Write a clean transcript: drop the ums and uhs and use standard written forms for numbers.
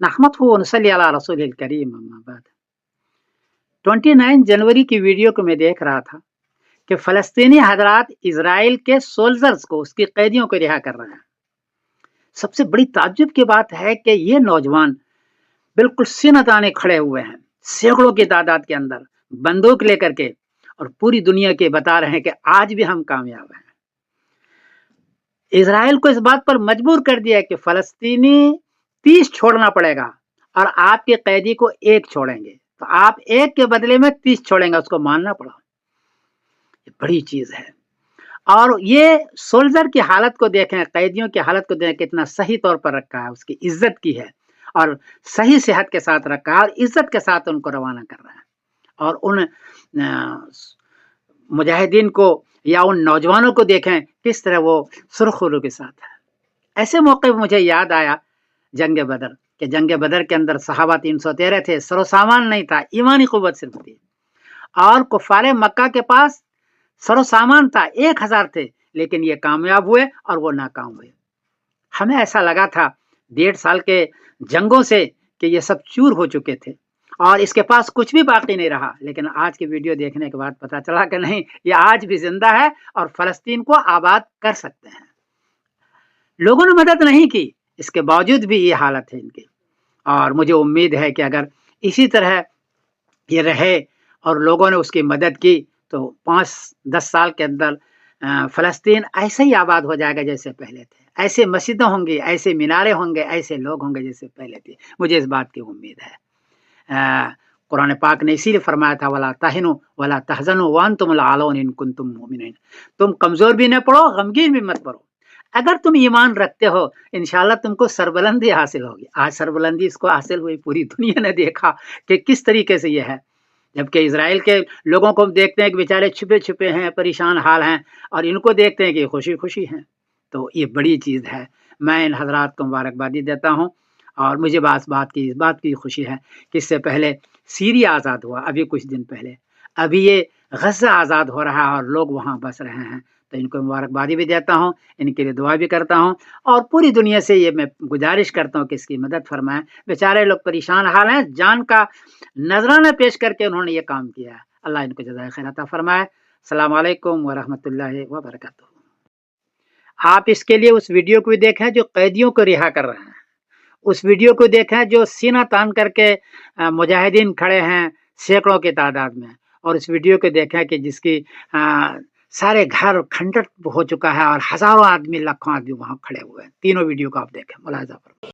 नहमदुहु व नसल्ली अला रसूलिल करीम अम्मा बाद। 29 जनवरी की वीडियो को मैं देख रहा था कि फ़लस्तीनी हज़रात इज़राइल के सोल्जर्स को, उसके कैदियों को रिहा कर रहे हैं। सबसे बड़ी ताज्जुब की बात है कि ये नौजवान बिल्कुल सीना ताने खड़े हुए हैं, सैकड़ों की तादाद के अंदर बंदूक लेकर के, और पूरी दुनिया के बता रहे हैं कि आज भी हम कामयाब हैं। इज़राइल को इस बात पर मजबूर कर दिया कि फ़लस्तीनी 30 छोड़ना पड़ेगा और आपके कैदी को 1 छोड़ेंगे, तो आप 1 के बदले में 30 छोड़ेंगे, उसको मानना पड़ा। ये बड़ी चीज़ है। और ये सोल्जर की हालत को देखें, कैदियों की हालत को देखें, कितना सही तौर पर रखा है, उसकी इज्जत की है और सही सेहत के साथ रखा है और इज्जत के साथ उनको रवाना कर रहा है। और उन मुजाहिदीन को या उन नौजवानों को देखें किस तरह वो सुरखरू के साथ है। ऐसे मौके पर मुझे याद आया जंग बदर, कि जंग बदर के अंदर सहाबा 313 थे, सरो सामान नहीं था, ईमानी कुव्वत सिर्फ थी, और कुफारे मक्का के पास सरो सामान था, 1000 थे, लेकिन ये कामयाब हुए और वो नाकाम हुए। हमें ऐसा लगा था 1.5 साल के जंगों से कि ये सब चूर हो चुके थे और इसके पास कुछ भी बाकी नहीं रहा, लेकिन आज की वीडियो देखने के बाद पता चला कि नहीं, ये आज भी जिंदा है और फलस्तीन को आबाद कर सकते हैं। लोगों ने मदद नहीं की, इसके बावजूद भी ये हालत है इनकी, और मुझे उम्मीद है कि अगर इसी तरह ये रहे और लोगों ने उसकी मदद की तो 5-10 साल के अंदर फ़लस्तीन ऐसे ही आबाद हो जाएगा जैसे पहले थे। ऐसे मस्जिदें होंगी, ऐसे मीनारे होंगे, ऐसे लोग होंगे जैसे पहले थे। मुझे इस बात की उम्मीद है। कुरान पाक ने इसीलिए फरमाया था, वला तहिनु वला तहज़नु व अंतुमुल आलौन इन कुंतुम मुमिनीन। तुम कमज़ोर भी न पड़ो, गमगीन भी मत पड़ो। अगर तुम ईमान रखते हो, इंशाअल्लाह तुमको सरबुलंदी हासिल होगी। आज सरबुलंदी इसको हासिल हुई, पूरी दुनिया ने देखा कि किस तरीके से ये है। जबकि इज़राइल के लोगों को हम देखते हैं कि बेचारे छुपे-छुपे हैं, परेशान हाल हैं, और इनको देखते हैं कि खुशी-खुशी हैं। तो ये बड़ी चीज़ है। मैं इन हज़रात को मुबारकबादी देता हूँ, और मुझे इस बात की खुशी है कि इससे पहले सीरिया आज़ाद हुआ, अभी कुछ दिन पहले, अभी ये गज़ा आज़ाद हो रहा है और लोग वहाँ बस रहे हैं। तो इनको मुबारकबादी भी देता हूँ, इनके लिए दुआ भी करता हूँ, और पूरी दुनिया से ये मैं गुजारिश करता हूँ कि इसकी मदद फरमाएँ। बेचारे लोग परेशान हाल हैं, जान का नजराना पेश करके उन्होंने ये काम किया है। अल्लाह इनको जज़ाए खैर अता फरमाए। अस्सलाम वालेकुम व रहमतुल्लाहि व बरकातुहू। आप इसके लिए उस वीडियो को भी देखें जो कैदियों को रिहा कर रहे हैं, उस वीडियो को देखें जो सीना तान करके मुजाहिदीन खड़े हैं सैकड़ों की तादाद में, और इस वीडियो को देखें कि जिसकी सारे घर खंडर हो चुका है और हज़ारों आदमी, लाखों आदमी वहाँ खड़े हुए हैं। तीनों वीडियो को आप देखें, मुलाहिज़ा करें।